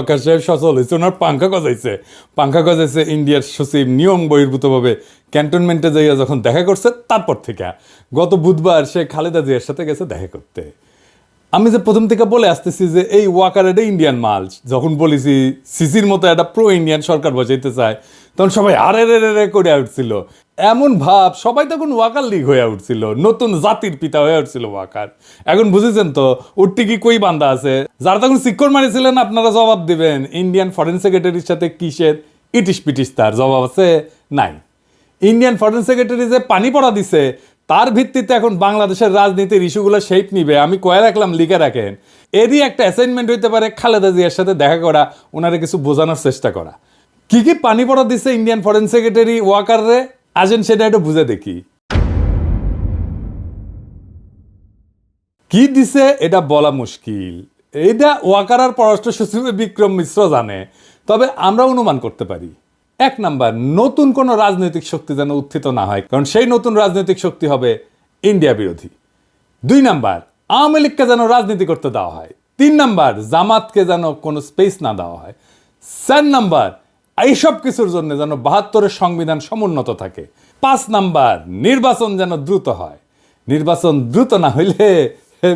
সরকার সাহেব সচল হয়েছে, ওনার পাঙ্খা গজাইছে ইন্ডিয়ার সচিব নিয়ম বহির্ভূতভাবে ক্যান্টনমেন্টে যাইয়া যখন দেখা করছে, তারপর থেকে গত বুধবার সে খালেদা জিয়ার সাথে গেছে দেখা করতে। আমি যে প্রথম থেকে বলে আসতেছি যে এই ওয়াকার এটা ইন্ডিয়ান মাল, যখন বলেছি সিসির মতো একটা প্রো ইন্ডিয়ান সরকার বসাইতে চায়, তখন সবাই আরে রে রে করে উঠছিল। এমন ভাব সবাই তখন ওয়াকার লীগ হয়ে উঠছিল, নতুন জাতির পিতা হয়ে উঠছিল ওয়াকার। এখন বুঝেছেন তো উঠতে কি কই বান্ধা আছে, যারা তখন সিক্কর মারিছিলেন আপনারা জবাব দিবেন ইন্ডিয়ান ফরেন সেক্রেটারির সাথে কিসের ইটিস পিটিস, তার জবাব আছে নাই। ইন্ডিয়ান ফরেন সেক্রেটারি যে পানি পড়া দিছে তার ভিত্তিতে এখন বাংলাদেশের রাজনীতির ইস্যুগুলো শেপ নিবে, আমি কয়ে রাখলাম, লিখে রাখেন। এরই একটা অ্যাসাইনমেন্ট হইতে পারে খালেদা জিয়ার সাথে দেখা করা, ওনারে কিছু বোঝানোর চেষ্টা করা। কি কি পানি পড়া দিছে ইন্ডিয়ান ফরেন সেক্রেটারি ওয়াকার রে, আসেন সেটা একটু বুঝে দেখি। কি দিছে এটা বলা মুশকিল, এটা ওয়াকার আর পররাষ্ট্র সচিব বিক্রম মিশ্র জানে, তবে আমরা অনুমান করতে পারি। এক নাম্বার, নতুন কোনো রাজনৈতিক শক্তি যেন উত্থিত না হয়, কারণ সেই নতুন রাজনৈতিক শক্তি হবে ইন্ডিয়া বিরোধী। 2 নাম্বার, আওয়ামী লীগকে যেন রাজনীতি করতে দেওয়া হয়। 3 নাম্বার, জামাতকে যেন কোনো স্পেস না দেওয়া হয়। 4 নাম্বার, এইসব কিছুর জন্য যেন 72-এর সংবিধান সমুন্নত থাকে। 5 নাম্বার, নির্বাচন যেন দ্রুত হয়। নির্বাচন দ্রুত না হইলে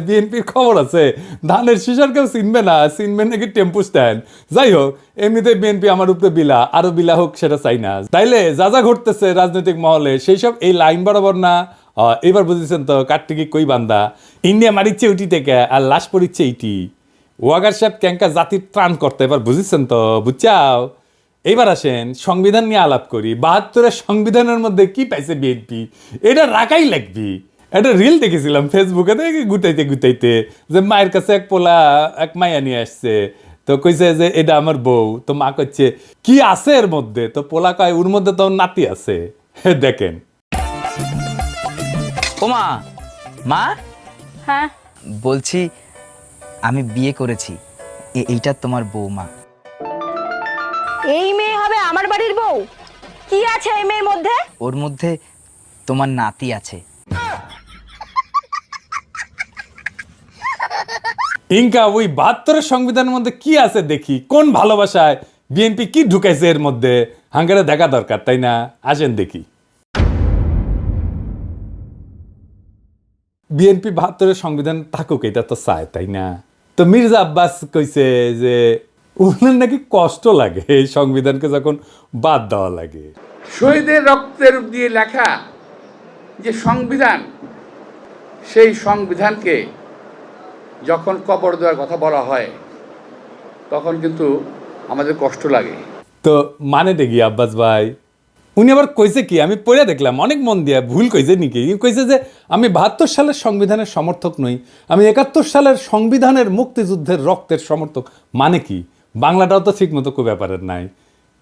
বিএনপির খবর আছে ধানের শিশার কেউ চিনবে না, চিনবে নাকি টেম্পু স্ট্যান্ড। যাই হোক, এমনিতে বিএনপি আমার উপরে বিলা, আরো বিলা হোক সেটা চাই না। তাইলে যা যা ঘটতেছে রাজনৈতিক মহলে সেই সব এই লাইন বরাবর না। এবার বুঝেছেন তো কাটটিকি কই বান্দা, ইন্ডিয়া মারিচ্ছে উটি থেকে আর লাশ পড়িচ্ছে ইটি। ওয়াগার সাহেব ক্যাঙ্কা জাতির ত্রাণ করতে, এবার বুঝেছেন তো, বুঝছাও। এইবার আসেন সংবিধান নিয়ে আলাপ করি। 72-এর সংবিধানের মধ্যে কি পাইছে বিএনপি, এটা রাখাই লাগবি। একটা রিল দেখেছিলাম ফেসবুকে, দেখে গুতাইতে যে মায়ের কাছে এক মাইয়া নিয়ে আসছে, তো কইছে যে এটা আমার বউ, তো মা কইছে কি আছে এর মধ্যে, তো পোলা কয় ওর মধ্যে তো নাতি আছে। দেখেন। ও মা, মা, হ্যাঁ বলছি আমি বিয়ে করেছি, এইটা তোমার বৌমা। এই মেয়ে হবে আমার বাড়ির বউ? কি আছে এই মেয়ের মধ্যে? ওর মধ্যে তোমার নাতি আছে। ইনকা ওই 72-এর সংবিধানের মধ্যে কি আছে দেখি, কোন ভালোবাসায় বিএনপি কি ঢুকাইছে এর মধ্যে, হাঙ্গারে দেখা দরকার, তাই না? আসেন দেখি। বিএনপি 72-এর সংবিধান থাকুক, এটা তো চায়, তাই না? তো মির্জা আব্বাস কইছে যে ওনার নাকি কষ্ট লাগে এই সংবিধানকে যখন বাদ দেওয়া লাগে। শহীদের রক্তের দিয়ে লেখা যে সংবিধান, সেই সংবিধানকে যখন কবর দেওয়ার কথা বলা হয় তখন কিন্তু আমাদের কষ্ট লাগে। তো মানে দেখি আব্বাস ভাই, উনি আবার কইছে কি, আমি পড়ে দেখলাম অনেক মন দিয়া, ভুল কইছে নাকি? কইছে যে আমি 72 সালের সংবিধানের সমর্থক নই, আমি 71 সালের সংবিধানের মুক্তিযুদ্ধের রক্তের সমর্থক। মানে কি, বাংলাটাও তো ঠিক মতো কই ব্যাপারের নাই।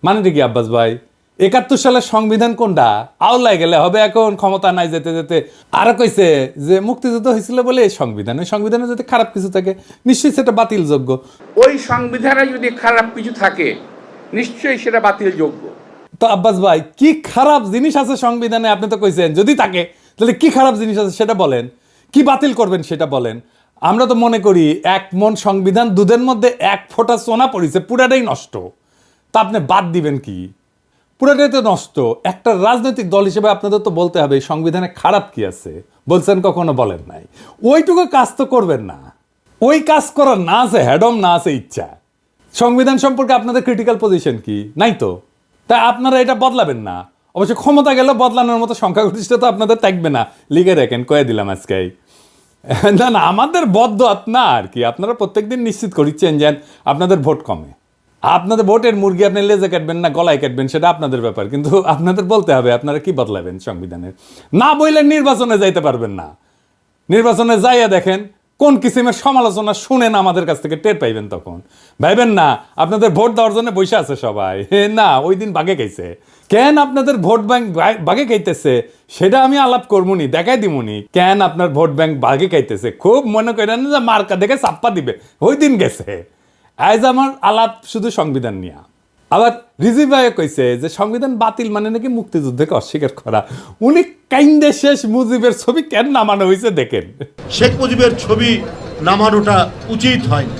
মানে দেখি আব্বাস ভাই, 71 সালের সংবিধান কোনটা? আওলায় গেলে হবে, এখন ক্ষমতা নাই যেতে যেতে। আর কইছে যে মুক্তিযুদ্ধ হয়েছিল বলে এই সংবিধান, ওই সংবিধানে যদি খারাপ কিছু থাকে নিশ্চয়ই সেটা বাতিলযোগ্য। ওই সংবিধানে যদি খারাপ কিছু থাকে নিশ্চয়ই সেটা বাতিলযোগ্য। তো আব্বাস ভাই, কি খারাপ জিনিস আছে সংবিধানে? আপনি তো কইছেন যদি থাকে, তাহলে কি খারাপ জিনিস আছে সেটা বলেন, কি বাতিল করবেন সেটা বলেন। আমরা তো মনে করি 1 মণ সংবিধান, দুধের মধ্যে 1 ফোঁটা সোনা পড়েছে, পুরাটাই নষ্ট। তা আপনি বাদ দিবেন কি? পুরাটাই তো নষ্ট। একটা রাজনৈতিক দল হিসেবে আপনাদের তো বলতে হবে এই সংবিধানে খারাপ কি আছে। বলছেন কখনো? বলেন নাই। ওইটুকু কাজ তো করবেন না। ওই কাজ করার না আছে হ্যাডম, না আছে ইচ্ছা। সংবিধান সম্পর্কে আপনাদের ক্রিটিক্যাল পজিশন কি? নাই তো। তাই আপনারা এটা বদলাবেন না। অবশ্য ক্ষমতা গেলে বদলানোর মতো সংখ্যাগরিষ্ঠতা আপনাদের থাকবে না, লিখে রাখেন, কয়ে দিলাম আজকে। না না, আমাদের বদ্ধ না আর কি। আপনারা প্রত্যেকদিন নিশ্চিত করিচ্ছেন যে আপনাদের ভোট কমে। আপনাদের ভোটের মুরগি আপনি লেজে কাটবেন না গলায় কাটবেন সেটা আপনাদের ব্যাপার, কিন্তু আপনাদের বলতে হবে আপনারা কি বদলাবেন সংবিধানের। না বললে নির্বাচনে যাইতে পারবেন না। নির্বাচনে যাইয়া দেখেন কোন কিসিমের সমালোচনা শুনেন আমাদের কাছ থেকে টের পাইবেন, তখন ভাইবেন না আপনাদের ভোট দেওয়ার জন্য বসে আছে সবাই। না, ওই দিন বাগে খাইছে। কেন আপনাদের ভোট ব্যাংক বাগে খাইতেছে সেটা আমি আলাপ করবনি, দেখাই দিমুনি কেন আপনার ভোট ব্যাংক বাগে খাইতেছে। খুব মনে করেন যে মার্কা দেখে চাপ্পা দিবে, ওই দিন গেছে। আজ আমার আলাপ শুধু সংবিধান নিয়ে। আবার রিজি ভাই কইছে যে সংবিধান বাতিল মানে নাকি মুক্তিযুদ্ধকে অস্বীকার করা। উনি কাইন্দে শেষ মুজিবের ছবি কেন নামানো হয়েছে দেখেন। শেখ মুজিবের ছবি নামানোটা উচিত হয়নি।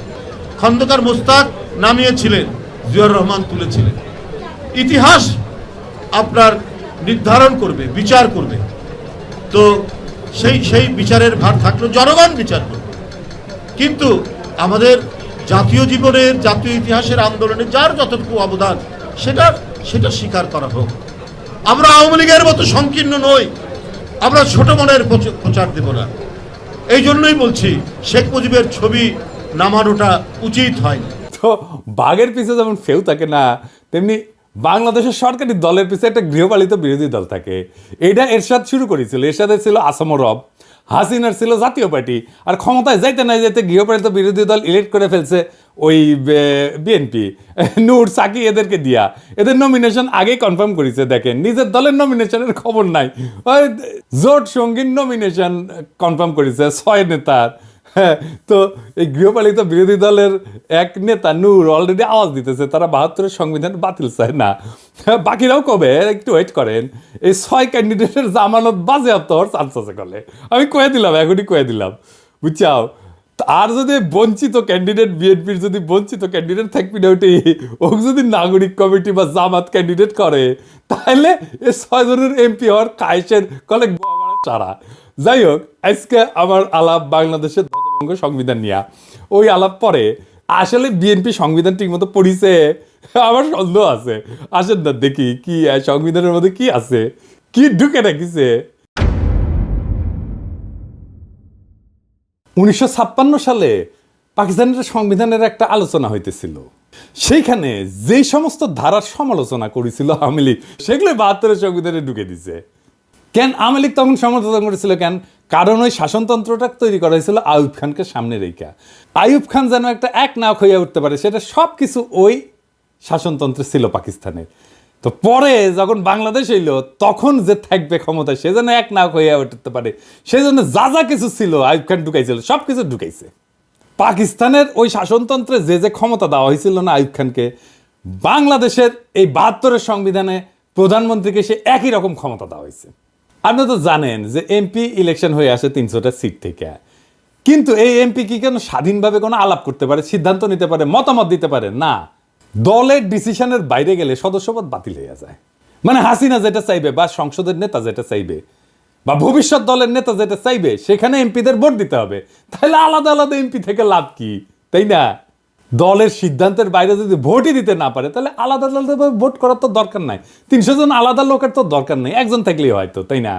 খন্দকার মোস্তাক নামিয়েছিলেন, জিয়াউর রহমান তুলেছিলেন। ইতিহাস আপনার নির্ধারণ করবে, বিচার করবে। তো সেই বিচারের ভার থাকলো, জনগণ বিচার করবে। কিন্তু আমাদের জাতীয় জীবনের, জাতীয় ইতিহাসের আন্দোলনে যার যতটুকু অবদান সেটা স্বীকার করা হোক। আমরা আওয়ামী লীগের মতো সংকীর্ণ নই, আমরা ছোট মনের প্রচার দেব না। এই জন্যই বলছি শেখ মুজিবের ছবি নামানোটা উচিত হয়নি। তো বাঘের পিছে যেমন ফেউ থাকে না, তেমনি বাংলাদেশের সরকারি দলের পিছে একটা গৃহপালিত বিরোধী দল থাকে। এটা এরশাদ শুরু করেছিল। এরশাদের ছিল আসাম রব, হাসিনার ছিল জাতীয় পার্টি, আর ক্ষমতায় যাইতে না যাইতে গৃহপালিত বিরোধী দল ইলেক্ট করে ফেলছে ওই বিএনপি, নূর সাকি এদেরকে দিয়া। এদের নমিনেশন আগেই কনফার্ম করেছে। দেখেন, নিজের দলের নমিনেশনের খবর নাই, ওই জোট সঙ্গীর নমিনেশন কনফার্ম করেছে 6 নেতার। হ্যাঁ, তো এই গৃহপালিত বিরোধী দলের এক নেতা নূর অলরেডি আওয়াজ দিতেছে তারা 72-এর সংবিধান বাতিল চায় না। বাকিরাও কবে, একটু ওয়েট করেন, এই 6 ক্যান্ডিডেটের জামানত বাজেয়াপ্ত হওয়ার চান্স আছে। কলে আমি কয়ে দিলাম, এখনই কয়ে দিলাম, বুঝছাও। আর যদি বঞ্চিত ক্যান্ডিডেট, বিএনপির যদি বঞ্চিত ক্যান্ডিডেট থাকবি না, ওটি ও যদি নাগরিক কমিটি বা জামাত ক্যান্ডিডেট করে, তাহলে এই 6 জনের এমপি হওয়ার কায়েসের কলে সারা। যাই হোক, আজকে আমার আলাপ বাংলাদেশের ধ্বজভঙ্গ সংবিধান নিয়ে। ওই আলাপ পরে আসলে বিএনপি সংবিধান ঠিক মতো পড়িছে আমার সন্দেহ আছে। আসেন না দেখি কি সংবিধানের মধ্যে কি আছে, কি ঢুকে রাখিছে। 1956 সালে পাকিস্তানের সংবিধানের একটা আলোচনা হইতেছিল। সেইখানে যেই সমস্ত ধারার সমালোচনা করেছিল আওয়ামী লীগ, সেগুলো 72-এর সংবিধানে ঢুকে দিছে। কেন আওয়ামী লীগ তখন সমর্থন করেছিল? কেন? কারণ ওই শাসনতন্ত্রটা তৈরি করা হয়েছিল আইয়ুব খানকে সামনে রেখা। আইয়ুব খান যেন একটা এক নাক হইয়া উঠতে পারে, সেটা সব কিছু ওই শাসনতন্ত্রে ছিল পাকিস্তানের। তো পরে যখন বাংলাদেশ হইলো, তখন যে থাকবে ক্ষমতায়, সে যেন এক নাক হইয়া উঠতে পারে, সেই জন্য যা যা কিছু ছিল আইয়ুব খান ঢুকাইছিল, সব কিছু ঢুকাইছে। পাকিস্তানের ওই শাসনতন্ত্রে যে যে ক্ষমতা দেওয়া হয়েছিল না আইয়ুব খানকে, বাংলাদেশের এই 72-এর সংবিধানে প্রধানমন্ত্রীকে সে একই রকম ক্ষমতা দেওয়া হয়েছে। আপনি তো জানেন যে এমপি ইলেকশন হয়ে আসে 300টা সিট থেকে, কিন্তু এই এমপি কি কেন স্বাধীনভাবে কোনো আলাপ করতে পারে, সিদ্ধান্ত নিতে পারে, মতামত দিতে পারে না? দলের ডিসিশনের বাইরে গেলে সদস্যপদ বাতিল হয়ে যায়। মানে হাসিনা যেটা চাইবে, বা সংসদের নেতা যেটা চাইবে, বা ভবিষ্যৎ দলের নেতা যেটা চাইবে, সেখানে এমপিদের ভোট দিতে হবে। তাহলে আলাদা আলাদা এমপি থেকে লাভ কি, তাই না? দলের সিদ্ধান্তের বাইরে যদি ভোটই দিতে না পারে, তাহলে আলাদা আলাদাভাবে ভোট করার তো দরকার নাই। 300 জন আলাদা লোকের তো দরকার নেই, একজন থাকলেই হয়তো, তাই না?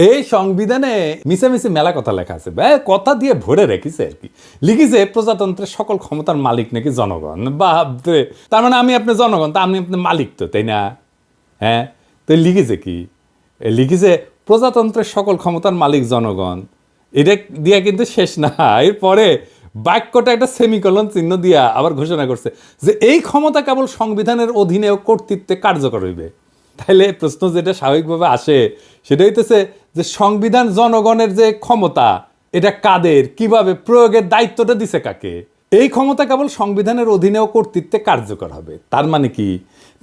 এই সংবিধানে মিশামিশি মেলা কথা লেখা আছে, কথা দিয়ে ভরে রেখেছে আর কি। লিখেছে প্রজাতন্ত্রের সকল ক্ষমতার মালিক নাকি জনগণ। বাপরে, তার মানে আমি আপনি জনগণ, তা আমি আপনি মালিক তো, তাই না? হ্যাঁ, তো লিখেছে কি? লিখেছে প্রজাতন্ত্রের সকল ক্ষমতার মালিক জনগণ। এটা দিয়া কিন্তু শেষ না, এরপরে বাক্যটা একটা সেমিকলন চিহ্ন দিয়া আবার ঘোষণা করছে যে এই ক্ষমতা কেবল সংবিধানের অধীনে ও কর্তৃত্বে কার্যকর হইবে। তাহলে প্রশ্ন যেটা স্বাভাবিকভাবে আসে সেটা হইতেছে যে সংবিধান জনগণের যে ক্ষমতা, এটা কাদের, কিভাবে প্রয়োগের দায়িত্বটা দিছে কাকে? এই ক্ষমতা কেবল সংবিধানের অধীনে ও কর্তৃত্বে কার্যকর হবে। তার মানে কি?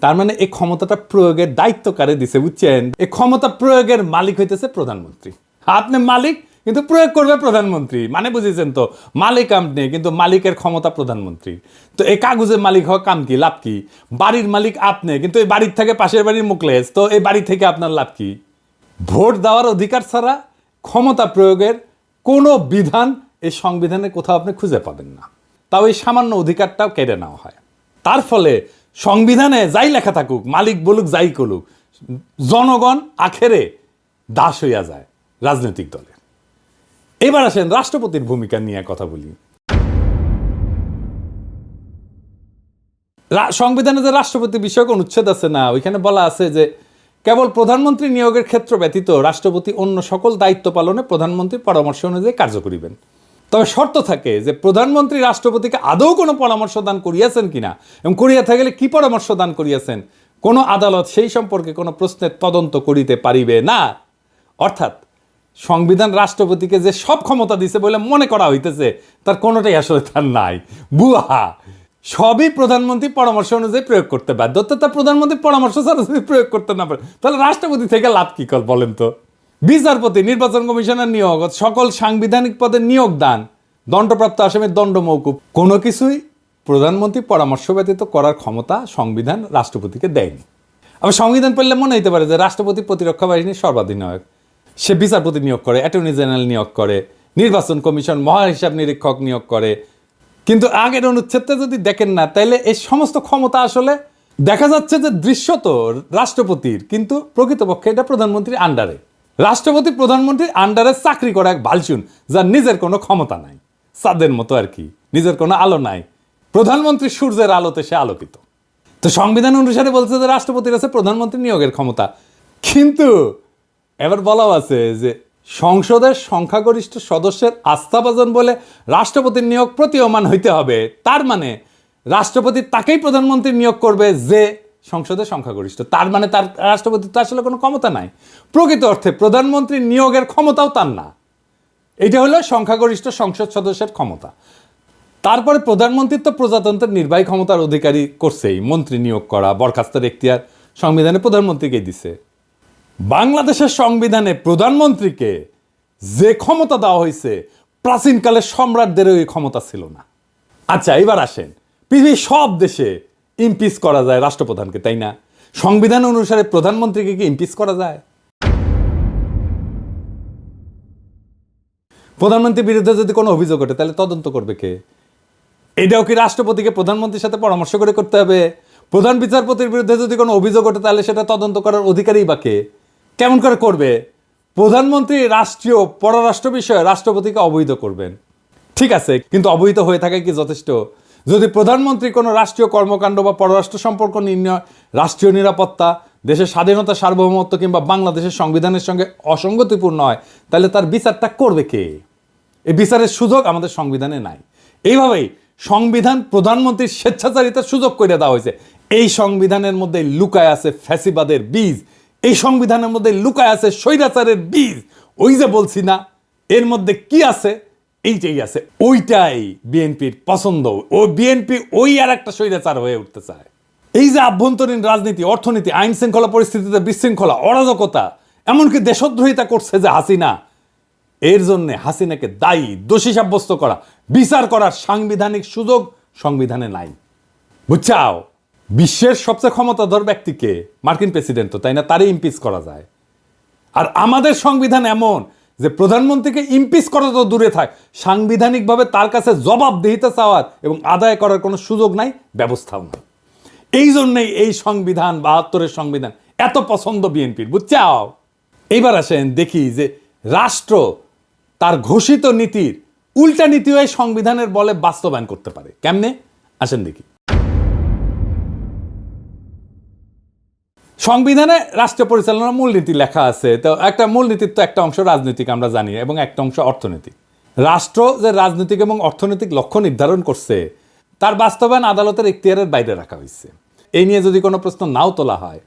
তার মানে এই ক্ষমতাটা প্রয়োগের দায়িত্ব কারে দিছে, বুঝছেন? এই ক্ষমতা প্রয়োগের মালিক হইতেছে প্রধানমন্ত্রী। আপনি মালিক, কিন্তু প্রয়োগ করবে প্রধানমন্ত্রী। মানে বুঝেছেন তো, মালিক আপনি, কিন্তু মালিকের ক্ষমতা প্রধানমন্ত্রী। তো এই কাগজের মালিক হওয়া কাম কি, লাভ কি? বাড়ির মালিক আপনি, কিন্তু এই বাড়ির থেকে পাশের বাড়ির মুখলেস, তো এই বাড়ি থেকে আপনার লাভ কি? ভোট দেওয়ার অধিকার ছাড়া ক্ষমতা প্রয়োগের কোনো বিধান এই সংবিধানে কোথাও আপনি খুঁজে পাবেন না। তাও এই সামান্য অধিকারটাও কেড়ে নেওয়া হয়। তার ফলে সংবিধানে যাই লেখা থাকুক, মালিক বলুক যাই করুক, জনগণ আখেরে দাস হইয়া যায় রাজনৈতিক দলের। এবার আসেন রাষ্ট্রপতির ভূমিকা নিয়ে কথা বলি। সংবিধানে যে রাষ্ট্রপতি বিষয়ক অনুচ্ছেদ আছে না, ওইখানে বলা আছে যে কেবল প্রধানমন্ত্রী নিয়োগের ক্ষেত্র ব্যতীত রাষ্ট্রপতি অন্য সকল দায়িত্ব পালনে প্রধানমন্ত্রীর পরামর্শ অনুযায়ী কার্য করিবেন। তবে শর্ত থাকে যে প্রধানমন্ত্রী রাষ্ট্রপতিকে আদৌ কোনো পরামর্শ দান করিয়াছেন কিনা, এবং করিয়া থাকলে কি পরামর্শ দান করিয়াছেন, কোনো আদালত সেই সম্পর্কে কোনো প্রশ্নের তদন্ত করিতে পারিবে না। অর্থাৎ সংবিধান রাষ্ট্রপতিকে যে সব ক্ষমতা দিছে বলে মনে করা হইতেছে, তার কোনোটাই আসলে তার নাই, বুহা। সবই প্রধানমন্ত্রী পরামর্শ অনুযায়ী প্রয়োগ করতে বাধ্য। তা প্রধানমন্ত্রী পরামর্শ ছাড়া যদি প্রয়োগ করতে না পারে, তাহলে রাষ্ট্রপতি থেকে লাভ কি কর বলেন তো? বিচারপতি, নির্বাচন কমিশনের নিয়োগ, সকল সাংবিধানিক পদে নিয়োগ দান, দণ্ডপ্রাপ্ত আসামির দণ্ড মওকুফ, কোনো কিছুই প্রধানমন্ত্রী পরামর্শ ব্যতীত করার ক্ষমতা সংবিধান রাষ্ট্রপতিকে দেয়নি। আবার সংবিধান পড়লে মনে হতে পারে যে রাষ্ট্রপতি প্রতিরক্ষা বাহিনীর সর্বাধিনায়ক, সে বিচারপতি নিয়োগ করে, অ্যাটর্নি জেনারেল নিয়োগ করে, নির্বাচন কমিশন, মহাহিসাব নিরীক্ষক নিয়োগ করে। কিন্তু আগের অনুচ্ছেদটা যদি দেখেন না, তাইলে এই সমস্ত ক্ষমতা আসলে দেখা যাচ্ছে যে দৃশ্যত রাষ্ট্রপতির, কিন্তু প্রকৃতপক্ষে এটা প্রধানমন্ত্রীর আন্ডারে। রাষ্ট্রপতি প্রধানমন্ত্রীর আন্ডারে চাকরি করা এক ভালসুন, যার নিজের কোনো ক্ষমতা নাই, চাঁদের মতো আর কি, নিজের কোনো আলো নাই। প্রধানমন্ত্রী সূর্যের আলোতে সে আলোকিত। তো সংবিধান অনুসারে বলছে যে রাষ্ট্রপতির আছে প্রধানমন্ত্রী নিয়োগের ক্ষমতা, কিন্তু এবার বলাও আছে যে সংসদের সংখ্যাগরিষ্ঠ সদস্যের আস্থাভাজন বলে রাষ্ট্রপতির নিয়োগ প্রতীয়মান হইতে হবে। তার মানে রাষ্ট্রপতি তাকেই প্রধানমন্ত্রী নিয়োগ করবে যে সংসদের সংখ্যাগরিষ্ঠ। তার মানে তার রাষ্ট্রপতির তো আসলে কোনো ক্ষমতা নাই। প্রকৃত অর্থে প্রধানমন্ত্রী নিয়োগের ক্ষমতাও তার না। এটা হলো সংখ্যাগরিষ্ঠ সংসদ সদস্যের ক্ষমতা। তারপরে প্রধানমন্ত্রীর তো প্রজাতন্ত্রের নির্বাহী ক্ষমতার অধিকারী করছেই, মন্ত্রী নিয়োগ করা, বরখাস্তের এখতিয়ার সংবিধানে প্রধানমন্ত্রীকেই দিছে। বাংলাদেশের সংবিধানে প্রধানমন্ত্রীকে যে ক্ষমতা দেওয়া হয়েছে, প্রাচীনকালের সম্রাটদের ওই ক্ষমতা ছিল না। আচ্ছা, এবার আসেন, পৃথিবীর সব দেশে ইমপিচ করা যায় রাষ্ট্রপ্রধানকে, তাই না? সংবিধান অনুসারে প্রধানমন্ত্রীকে কি ইমপিচ করা যায়? প্রধানমন্ত্রীর বিরুদ্ধে যদি কোনো অভিযোগ ওঠে তাহলে তদন্ত করবে কে? এটাও কি রাষ্ট্রপতিকে প্রধানমন্ত্রীর সাথে পরামর্শ করে করতে হবে? প্রধান বিচারপতির বিরুদ্ধে যদি কোনো অভিযোগ ওঠে তাহলে সেটা তদন্ত করার অধিকারী বা কে? কেমন করে করবে? প্রধানমন্ত্রী রাষ্ট্রীয় পররাষ্ট্র বিষয়ে রাষ্ট্রপতিকে অবহিত করবেন, ঠিক আছে, কিন্তু অবহিত হয়ে থাকাই কি যথেষ্ট? যদি প্রধানমন্ত্রী কোনো রাষ্ট্রীয় কর্মকাণ্ড বা পররাষ্ট্র সম্পর্ক নির্ণয়, রাষ্ট্রীয় নিরাপত্তা, দেশের স্বাধীনতা, সার্বভৌমত্ব কিংবা বাংলাদেশের সংবিধানের সঙ্গে অসঙ্গতিপূর্ণ হয়, তাহলে তার বিচারটা করবে কে? এই বিচারের সুযোগ আমাদের সংবিধানে নাই। এইভাবেই সংবিধান প্রধানমন্ত্রীর স্বেচ্ছাচারিতার সুযোগ করে দেওয়া হয়েছে। এই সংবিধানের মধ্যে লুকায় আছে ফ্যাসিবাদের বীজ, এই সংবিধানের মধ্যে লুকায় আছে স্বৈরাচারের বীজ। ওই যে বলছি না, এর মধ্যে কি আছে? এইটাই আছে, ওইটাই বিএনপির পছন্দ। ও বিএনপি ওই আর একটা স্বৈরাচার হয়ে উঠতে চায়। এই যে আভ্যন্তরীণ রাজনীতি, অর্থনীতি, আইন শৃঙ্খলা পরিস্থিতিতে বিশৃঙ্খলা, অরাজকতা, এমনকি দেশদ্রোহিতা করছে যে হাসিনা, এর জন্য হাসিনাকে দায়ী, দোষী সাব্যস্ত করা, বিচার করার সাংবিধানিক সুযোগ সংবিধানে নাই। বুঝছাও? বিশ্বের সবচেয়ে ক্ষমতাধর ব্যক্তিকে, মার্কিন প্রেসিডেন্ট তো, তাই না, তারই ইমপিচ করা যায়। আর আমাদের সংবিধান এমন যে প্রধানমন্ত্রীকে ইমপিচ করা তো দূরে থাক, সাংবিধানিকভাবে তার কাছে জবাবদিহিতা চাওয়ার এবং আদায় করার কোনো সুযোগ নাই, ব্যবস্থাও নাই। এই জন্যই এই সংবিধান, ৭২-এর সংবিধান এত পছন্দ বিএনপির। বুঝছাও? এইবার আসেন দেখি যে রাষ্ট্র তার ঘোষিত নীতির উল্টা নীতিও এই সংবিধানের বলে বাস্তবায়ন করতে পারে। কেমনে? আসেন দেখি। সংবিধানে রাষ্ট্র পরিচালনার মূলনীতি লেখা আছে। তো একটা মূলনীতির তো একটা অংশ রাজনৈতিক, আমরা জানি, এবং একটা অংশ অর্থনৈতিক। রাষ্ট্র যে রাজনৈতিক এবং অর্থনৈতিক লক্ষ্য নির্ধারণ করছে, তার বাস্তবায়ন আদালতের এখতিয়ারের বাইরে রাখা হয়েছে। এই নিয়ে যদি কোনো প্রশ্ন নাও তোলা হয়,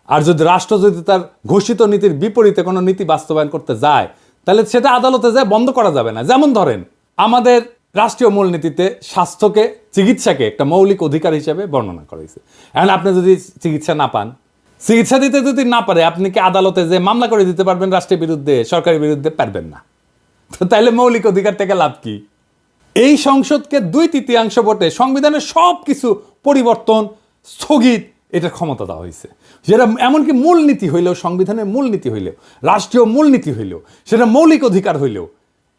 আর যদি রাষ্ট্র যদি তার ঘোষিত নীতির বিপরীতে কোনো নীতি বাস্তবায়ন করতে যায়, তাহলে সেটা আদালতে যায় বন্ধ করা যাবে না। যেমন ধরেন, আমাদের রাষ্ট্রীয় মূলনীতিতে স্বাস্থ্যকে, চিকিৎসাকে একটা মৌলিক অধিকার হিসেবে বর্ণনা করা হয়েছে। এখন আপনি যদি চিকিৎসা না পান, চিকিৎসা দিতে যদি না পারে, আপনি কি আদালতে যে মামলা করে দিতে পারবেন রাষ্ট্রের বিরুদ্ধে, সরকারের বিরুদ্ধে? পারবেন না। তো তাইলে মৌলিক অধিকার থেকে লাভ কি? এই সংসদকে 2/3 ভোটে সংবিধানের সব কিছু পরিবর্তন, স্থগিত, এটার ক্ষমতা দেওয়া হয়েছে। যেটা এমনকি মূলনীতি হইলেও, সংবিধানের মূলনীতি হইলেও, রাষ্ট্রীয় মূলনীতি হইলেও, সেটা মৌলিক অধিকার হইলেও,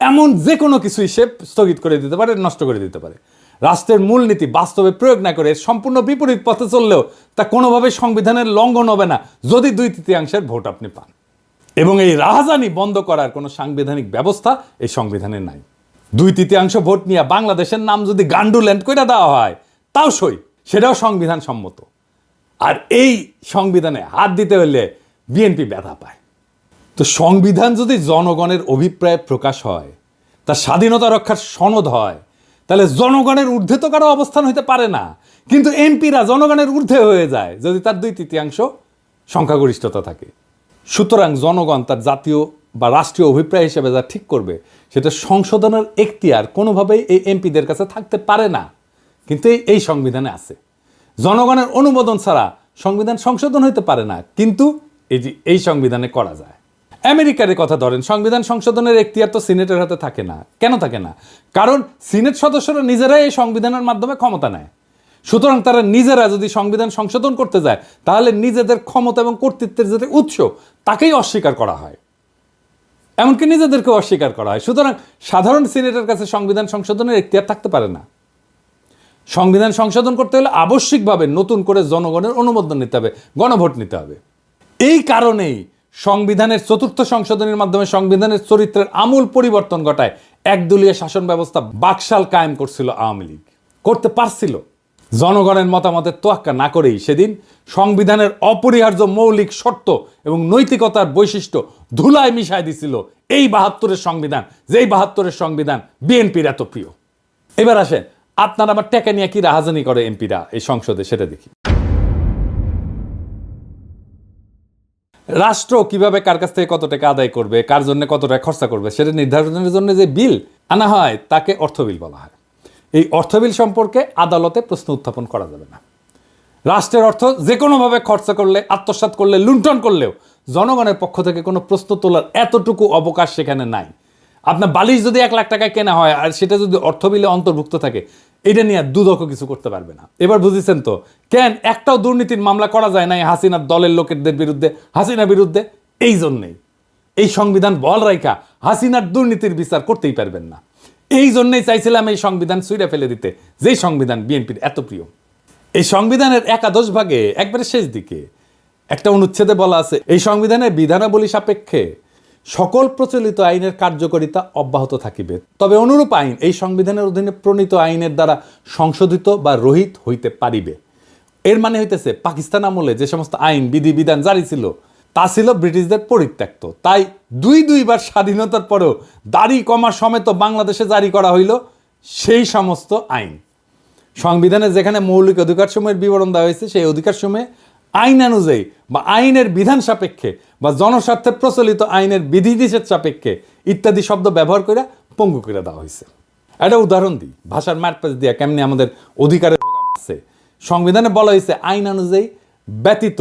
এমন যে কোনো কিছুই সে স্থগিত করে দিতে পারে, নষ্ট করে দিতে পারে। রাষ্ট্রের মূলনীতি বাস্তবে প্রয়োগ না করে সম্পূর্ণ বিপরীত পথে চললেও তা কোনোভাবে সংবিধানের লঙ্ঘন হবে না, যদি 2/3 ভোট আপনি পান। এবং এই রাহাজানি বন্ধ করার কোনো সাংবিধানিক ব্যবস্থা এই সংবিধানে নাই। 2/3 ভোট নিয়ে বাংলাদেশের নাম যদি গান্ডুল্যান্ড করে দেওয়া হয়, তাও সই, সেটাও সংবিধান সম্মত। আর এই সংবিধানে হাত দিতে হলে বিএনপি ব্যথা পায়। তো সংবিধান যদি জনগণের অভিপ্রায় প্রকাশ হয়, তার স্বাধীনতা রক্ষার সনদ হয়, তাহলে জনগণের ঊর্ধ্বে তো কারো অবস্থান হইতে পারে না। কিন্তু এমপিরা জনগণের ঊর্ধ্বে হয়ে যায় যদি তার 2/3 সংখ্যাগরিষ্ঠতা থাকে। সুতরাং জনগণ তার জাতীয় বা রাষ্ট্রীয় অভিপ্রায় হিসেবে যা ঠিক করবে, সেটা সংশোধনের এখতিয়ার কোনোভাবেই এই এমপিদের কাছে থাকতে পারে না। কিন্তু এই সংবিধানে আছে। জনগণের অনুমোদন ছাড়া সংবিধান সংশোধন হইতে পারে না, কিন্তু এই সংবিধানে করা যায়। আমেরিকার কথা ধরেন, সংবিধান সংশোধনের এখতিয়ার তো সিনেটের হাতে থাকে না। কেন থাকে না? কারণ সিনেট সদস্যরা নিজেরাই এই সংবিধানের মাধ্যমে ক্ষমতা নেয়। সুতরাং তারা নিজেরা যদি সংবিধান সংশোধন করতে যায়, তাহলে নিজেদের ক্ষমতা এবং কর্তৃত্বের যে উৎস তাকেই অস্বীকার করা হয়, এমনকি নিজেদেরকেও অস্বীকার করা হয়। সুতরাং সাধারণ সিনেটের কাছে সংবিধান সংশোধনের এখতিয়ার থাকতে পারে না। সংবিধান সংশোধন করতে হলে আবশ্যিকভাবে নতুন করে জনগণের অনুমোদন নিতে হবে, গণভোট নিতে হবে। এই কারণেই সংবিধানের চতুর্থ সংশোধনের মাধ্যমে সংবিধানের চরিত্রের আমূল পরিবর্তন ঘটায় একদলীয় শাসন ব্যবস্থা বাকশাল কায়েম করছিল আওয়ামী লীগ, করতে পারছিল। জনগণের মতামতের তোয়াক্কা না করেই সেদিন সংবিধানের অপরিহার্য মৌলিক শর্ত এবং নৈতিকতার বৈশিষ্ট্য ধুলায় মিশায় দিছিল এই ৭২-এর সংবিধান, যেই ৭২-এর সংবিধান বিএনপির এত প্রিয়। এবার আসেন, আপনারা আবার টাকা নিয়ে কি রাহাজানি করে এমপিরা এই সংসদে, সেটা দেখি। রাষ্ট্র কিভাবে কার কাছ থেকে কত টাকা আদায় করবে, কার জন্য কত টাকা খরচা করবে, সেটা নির্ধারণের জন্য যে বিল আনা হয় তাকে অর্থ বিল বলা হয়। এই অর্থ বিল সম্পর্কে আদালতে প্রশ্ন উত্থাপন করা যাবে না। রাষ্ট্রের অর্থ যে কোনোভাবে খরচা করলে, আত্মসাৎ করলে, লুণ্ঠন করলেও জনগণের পক্ষ থেকে কোনো প্রশ্ন তোলার এতটুকু অবকাশ সেখানে নাই। আপনার বালিশ যদি ১ লাখ টাকায় কেনা হয় আর সেটা যদি অর্থ বিলে অন্তর্ভুক্ত থাকে, এটা নিয়ে দুদক কিছু করতে পারবে না। এবার বুঝেছেন তো কেন একটাও দুর্নীতির মামলা করা যায় না হাসিনার দলের লোকেদের বিরুদ্ধে, হাসিনার বিরুদ্ধে? এই জন্যেই এই সংবিধান বল রাইখা হাসিনার দুর্নীতির বিচার করতেই পারবেন না। এই জন্যই চাইছিলাম এই সংবিধান ছুঁড়ে ফেলে দিতে, যেই সংবিধান বিএনপির এত প্রিয়। এই সংবিধানের একাদশ ভাগে একবারে শেষ দিকে একটা অনুচ্ছেদে বলা আছে, এই সংবিধানের বিধানাবলী সাপেক্ষে সকল প্রচলিত আইনের কার্যকারিতা অব্যাহত থাকিবে, তবে অনুরূপ আইন এই সংবিধানের অধীনে প্রণীত আইনের দ্বারা সংশোধিত বা রহিত হইতে পারিবে। এর মানে হইতেছে পাকিস্তান আমলে যে সমস্ত আইন বিধিবিধান জারি ছিল তা ছিল ব্রিটিশদের পরিত্যক্ত, তাই দুইবার স্বাধীনতার পরেও দাড়ি কমা সমেত বাংলাদেশে জারি করা হইল সেই সমস্ত আইন। সংবিধানে যেখানে মৌলিক অধিকারসমূহের বিবরণ দেওয়া হয়েছে, সেই অধিকারসমূহে আইন অনুযায়ী বা আইনের বিধান সাপেক্ষে বা জনস্বার্থে প্রচলিত আইনের বিধিনিষেধ সাপেক্ষে ইত্যাদি শব্দ ব্যবহার করে পঙ্গু করে দেওয়া হয়েছে। একটা উদাহরণ দিই, ভাষার মারপ্যাচ দিয়া কেমনি আমাদের অধিকারের আছে। সংবিধানে বলা হয়েছে আইন অনুযায়ী ব্যতীত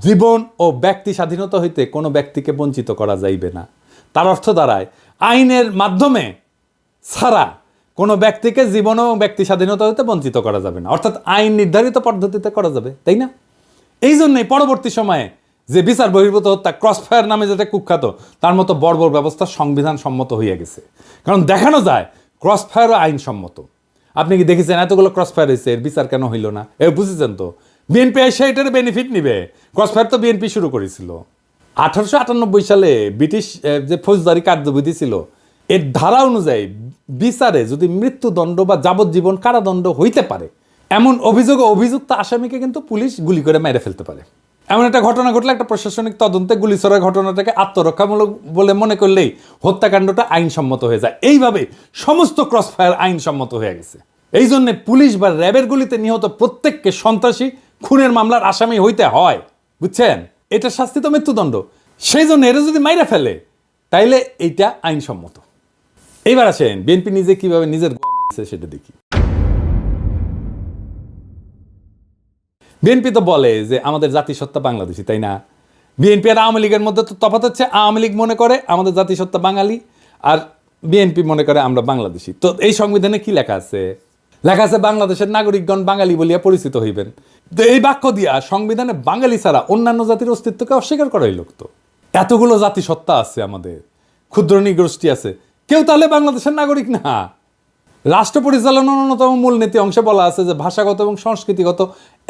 জীবন ও ব্যক্তি স্বাধীনতা হইতে কোনো ব্যক্তিকে বঞ্চিত করা যাইবে না। তার অর্থ দাঁড়ায় আইনের মাধ্যমে ছাড়া কোনো ব্যক্তিকে জীবন ও ব্যক্তি স্বাধীনতা হইতে বঞ্চিত করা যাবে না, অর্থাৎ আইন নির্ধারিত পদ্ধতিতে করা যাবে, তাই না? এই জন্যই পরবর্তী সময়ে যে বিচার বহির্ভূত হত্যা, ক্রসফায়ার নামে যেটা কুখ্যাত, তার মতো বর্বর ব্যবস্থা সংবিধান সম্মত হইয়া গেছে। কারণ দেখানো যায় ক্রসফায়ারও আইনসম্মত। আপনি কি দেখেছেন এতগুলো ক্রসফায়ার হয়েছে, এর বিচার কেন হইল না? বুঝেছেন তো, বিএনপি এসে এটার বেনিফিট নিবে। ক্রসফায়ার তো বিএনপি শুরু করেছিল। 1898 সালে ব্রিটিশ যে ফৌজদারি কার্যবিধি ছিল, এর ধারা অনুযায়ী বিচারে যদি মৃত্যুদণ্ড বা যাবজ্জীবন কারাদণ্ড হইতে পারে এমন অভিযোগ ও অভিযুক্ত আসামিকে কিন্তু পুলিশ গুলি করে মেরে ফেলতে পারে। এমন একটা ঘটনা ঘটলে একটা প্রশাসনিক তদন্তে গুলি ছোড়ার ঘটনাটাকে আত্মরক্ষামূলক বলে মনে করলেই হত্যাকাণ্ডটা আইনসম্মত হয়ে যায়। এইভাবে সমস্ত ক্রসফায়ার আইনসম্মত হয়ে গেছে। এই জন্য পুলিশ বা র্যাবের গুলিতে নিহত প্রত্যেককে সন্ত্রাসী খুনের মামলার আসামি হইতে হয়, বুঝছেন? এটা শাস্তি তো মৃত্যুদণ্ড। সেই জন্য এরা যদি মাইরা ফেলে তাইলে এইটা আইনসম্মত। এইবার আসেন বিএনপি নিজে কিভাবে নিজের সেটা দেখি। বিএনপি তো বলে যে আমাদের জাতিসত্তা বাংলাদেশি, তাই না? বিএনপি আর আওয়ামী লীগের মধ্যে তো তফাৎ হচ্ছে, আওয়ামী লীগ মনে করে আমাদের জাতিসত্তা বাঙালি আর বিএনপি মনে করে আমরা বাংলাদেশি। তো এই সংবিধানে কি লেখা আছে? লেখা আছে বাংলাদেশের নাগরিকগণ বাঙালি বলিয়া পরিচিত হইবেন। তো এই বাক্য দিয়া সংবিধানে বাঙালি ছাড়া অন্যান্য জাতির অস্তিত্বকে অস্বীকার করা হইল। তো এতগুলো জাতিসত্তা আছে, আমাদের ক্ষুদ্র নৃগোষ্ঠী আছে, কেউ তাহলে বাংলাদেশের নাগরিক না? রাষ্ট্র পরিচালনার অন্যতম মূলনীতি অংশে বলা আছে যে ভাষাগত এবং সংস্কৃতিগত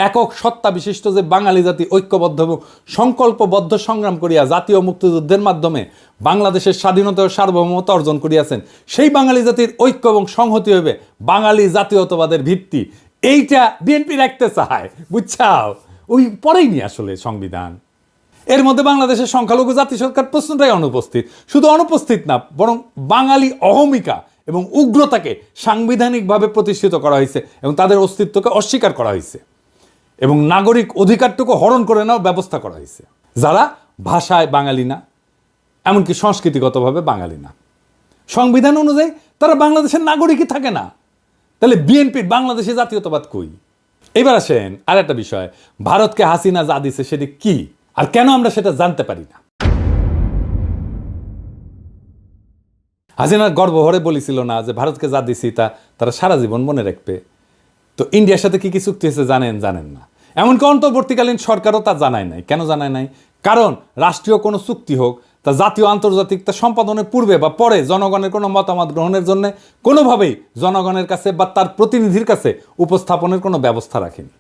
একক সত্তা বিশিষ্ট যে বাঙালি জাতি ঐক্যবদ্ধ এবং সংকল্পবদ্ধ সংগ্রাম করিয়া জাতীয় মুক্তিযুদ্ধের মাধ্যমে বাংলাদেশের স্বাধীনতা ও সার্বভৌমত্ব অর্জন করিয়াছেন, সেই বাঙালি জাতির ঐক্য এবং সংহতি হইবে বাঙালি জাতীয়তাবাদের ভিত্তি। এইটা বিএনপি রাখতে চায়, বুঝছাও? ওই পরেই নি আসলে সংবিধান। এর মধ্যে বাংলাদেশের সংখ্যালঘু জাতি সরকার প্রশ্নটাই অনুপস্থিত। শুধু অনুপস্থিত না, বরং বাঙালি অহমিকা এবং উগ্রতাকে সাংবিধানিকভাবে প্রতিষ্ঠিত করা হয়েছে এবং তাদের অস্তিত্বকে অস্বীকার করা হয়েছে এবং নাগরিক অধিকারটুকু হরণ করে নেওয়ার ব্যবস্থা করা হয়েছে, যারা ভাষায় বাঙালি না, এমনকি সংস্কৃতিগতভাবে বাঙালি না। সংবিধান অনুযায়ী তারা বাংলাদেশের নাগরিকই থাকে না। তাহলে বিএনপির বাংলাদেশি জাতীয়তাবাদ কই? এবার আসেন আর একটা বিষয়, ভারতকে হাসিনা যা দিছে সেটি কি আর কেন আমরা সেটা জানতে পারি না? হাসিনা গর্বভরে বলেছিল না যে ভারতকে যা দিছি তা তারা সারা জীবন মনে রাখবে। তো ইন্ডিয়ার সাথে কি কি চুক্তি হয়েছে জানেন না। এমনকি অন্তর্বর্তীকালীন সরকারও তা জানায় নাই। কেন জানায় নাই? কারণ রাষ্ট্রীয় কোনো চুক্তি হোক তা জাতীয় আন্তর্জাতিক তা সম্পাদনের পূর্বে বা পরে জনগণের কোনো মতামত গ্রহণের জন্য কোনোভাবেই জনগণের কাছে বা তার প্রতিনিধির কাছে উপস্থাপনের কোনো ব্যবস্থা রাখেনি।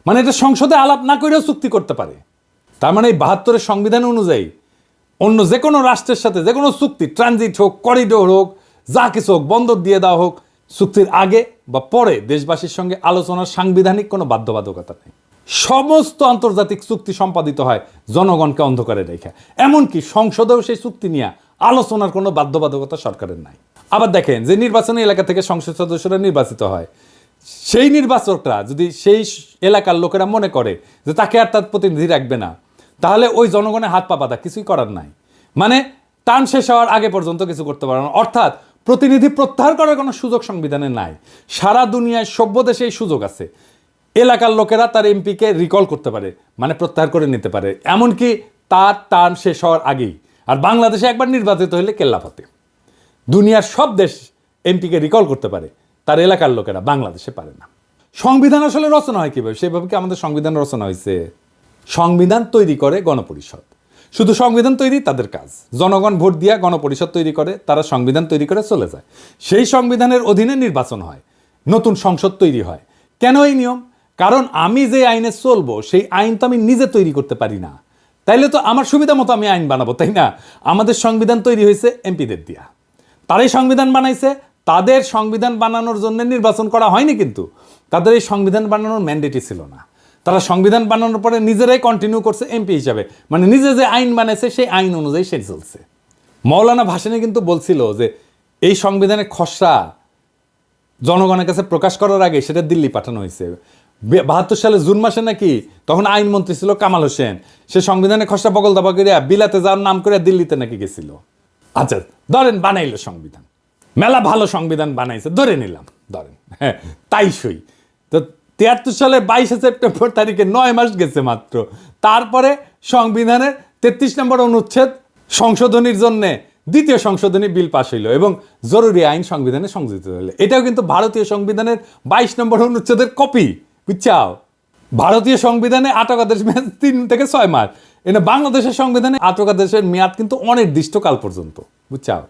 মানে এটা সংসদে আলাপ না করেও চুক্তি করতে পারে। তার মানে এই ৭২-এর সংবিধান অনুযায়ী অন্য যে কোনো রাষ্ট্রের সাথে যে কোনো চুক্তি, ট্রানজিট হোক, করিডোর হোক, যা কিছু হোক, বন্দর দিয়ে দেওয়া হোক, চুক্তির আগে বা পরে দেশবাসীর সঙ্গে আলোচনার সাংবিধানিক কোনো বাধ্যবাধকতা নেই। সমস্ত আন্তর্জাতিক চুক্তি সম্পাদিত হয় জনগণকে অন্ধকারে রেখে। এমনকি সংসদেও সেই চুক্তি নিয়ে আলোচনার কোনো বাধ্যবাধকতা সরকারের নাই। আবার দেখেন, যে নির্বাচনী এলাকা থেকে সংসদ সদস্যরা নির্বাচিত হয়, সেই নির্বাচকরা যদি সেই এলাকার লোকেরা মনে করে যে তাকে আর তার প্রতিনিধি রাখবে না, তাহলে ওই জনগণের হাত পা বাঁধা, কিছুই করার নাই। মানে টার্ম শেষ হওয়ার আগে পর্যন্ত কিছু করতে পারে না। অর্থাৎ প্রতিনিধি প্রত্যাহার করার কোনো সুযোগ সংবিধানে নাই। সারা দুনিয়ায় সভ্য দেশে এই সুযোগ আছে। এলাকার লোকেরা তার এমপিকে রিকল করতে পারে, মানে প্রত্যাহার করে নিতে পারে, এমনকি তার টার্ম শেষ হওয়ার আগেই। আর বাংলাদেশে একবার নির্বাচিত হলে কেল্লাফতে। দুনিয়ার সব দেশ এমপিকে রিকল করতে পারে, তার এলাকার লোকেরা, বাংলাদেশে পারে না। সংবিধান আসলে রচনা হয় কীভাবে? সেভাবে কি আমাদের সংবিধান রচনা হয়েছে? সংবিধান তৈরি করে গণপরিষদ। শুধু সংবিধান তৈরি তাদের কাজ। জনগণ ভোট দিয়া গণপরিষদ তৈরি করে, তারা সংবিধান তৈরি করে চলে যায়। সেই সংবিধানের অধীনে নির্বাচন হয়, নতুন সংসদ তৈরি হয়। কেন এই নিয়ম? কারণ আমি যে আইনে চলবো সেই আইন তো আমি নিজে তৈরি করতে পারি না। তাইলে তো আমার সুবিধা মতো আমি আইন বানাবো, তাই না? আমাদের সংবিধান তৈরি হয়েছে এমপিদের দিয়া। তারাই সংবিধান বানাইছে। তাদের সংবিধান বানানোর জন্য নির্বাচন করা হয়নি, কিন্তু তাদের এই সংবিধান বানানোর ম্যান্ডেটই ছিল না। তারা সংবিধান বানানোর পরে নিজেরাই কন্টিনিউ করছে এমপি হিসাবে, মানে নিজে যে আইন বানাইছে সেই আইন অনুযায়ী সে চলছে। মৌলানা ভাসানী কিন্তু বলছিল যে এই সংবিধানের খসড়া জনগণের কাছে প্রকাশ করার আগে সেটা দিল্লি পাঠানো হয়েছে। ৭২ সালে জুন মাসে নাকি, তখন আইনমন্ত্রী ছিল কামাল হোসেন, সে সংবিধানের খসড়া বগল দাবা করিয়া বিলাতে যাওয়ার নাম করে দিল্লিতে নাকি গেছিল। আচ্ছা ধরেন বানাইলো সংবিধান, মেলা ভালো সংবিধান বানাইছে, ধরে নিলাম, ধরেন হ্যাঁ তাই সই। তো ৭৩ সালের ২২শে সেপ্টেম্বর তারিখে ৯ মাস গেছে মাত্র। তারপরে সংবিধানের ৩৩ নম্বর অনুচ্ছেদ সংশোধনীর জন্যে দ্বিতীয় সংশোধনী বিল পাশ হইল এবং জরুরি আইন সংবিধানে সংযোজিত হইল। এটাও কিন্তু ভারতীয় সংবিধানের ২২ নম্বর অনুচ্ছেদের কপি, বুঝছাও? ভারতীয় সংবিধানে আটকাদেশ মেয়াদ ৩ থেকে ৬ মাস, এনে বাংলাদেশের সংবিধানে আটকাদেশের মেয়াদ কিন্তু অনির্দিষ্টকাল পর্যন্ত, বুঝছাও?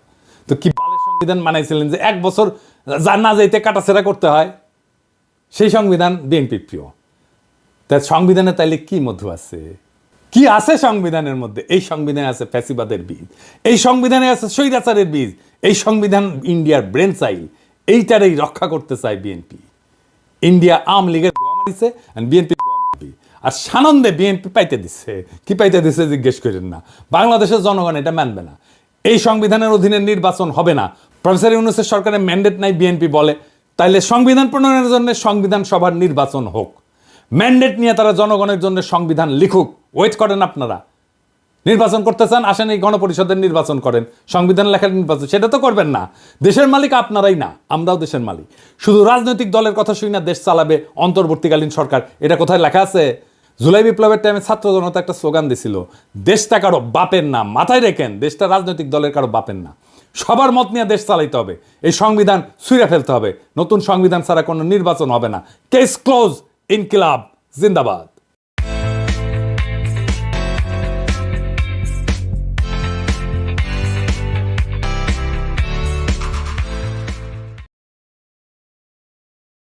তো কি বালের সংবিধান বানাইছিলেন যে ১ বছর যা না যাইতে কাটাছেড়া করতে হয়? সেই সংবিধান বিএনপির প্রিয়। তার সংবিধানে তাইলে কি মধু আছে? কি আছে সংবিধানের মধ্যে? এই সংবিধানে আছে ফ্যাসিবাদের বীজ, এই সংবিধানে আছে স্বৈরাচারের বীজ। এই সংবিধান ইন্ডিয়ার ব্রেন চাইল, এইটারই রক্ষা করতে চায় বিএনপি। ইন্ডিয়া আওয়ামী লীগের গোয়া মারিছে আর বিএনপি গোয়া মারবি। আর সানন্দে বিএনপি পাইতে দিচ্ছে। কি পাইতে দিচ্ছে জিজ্ঞেস করেন না, বাংলাদেশের জনগণ এটা মানবে না। এই সংবিধানের অধীনে নির্বাচন হবে না। প্রফেসর ইউনূসের সরকারের ম্যান্ডেট নাই বিএনপি বলে, তাইলে সংবিধান প্রণয়নের জন্য সংবিধান সভার নির্বাচন হোক। ম্যান্ডেট নিয়ে তারা জনগণের জন্য সংবিধান লিখুক। ওয়েট করেন আপনারা। নির্বাচন করতে চান, আসেন এই গণপরিষদের নির্বাচন করেন। সংবিধান লেখার নির্বাচন সেটা তো করবেন না। দেশের মালিক আপনারাই না, আমরাও দেশের মালিক। শুধু রাজনৈতিক দলের কথা শুই না দেশ চালাবে অন্তর্বর্তীকালীন সরকার, এটা কোথায় লেখা আছে? জুলাই বিপ্লবের টাইমে ছাত্র জনতা একটা স্লোগান দিছিল, দেশটা কারো বাপের না, মাথায় রেখেন, দেশটা রাজনৈতিক দলের কারো বাপের না। সবার মত নিয়ে দেশ চালাইতে হবে। এই সংবিধান ছুঁড়ে ফেলতে হবে। নতুন সংবিধান ছাড়া কোনো নির্বাচন হবে না। Case close. ইনকিলাব জিন্দাবাদ।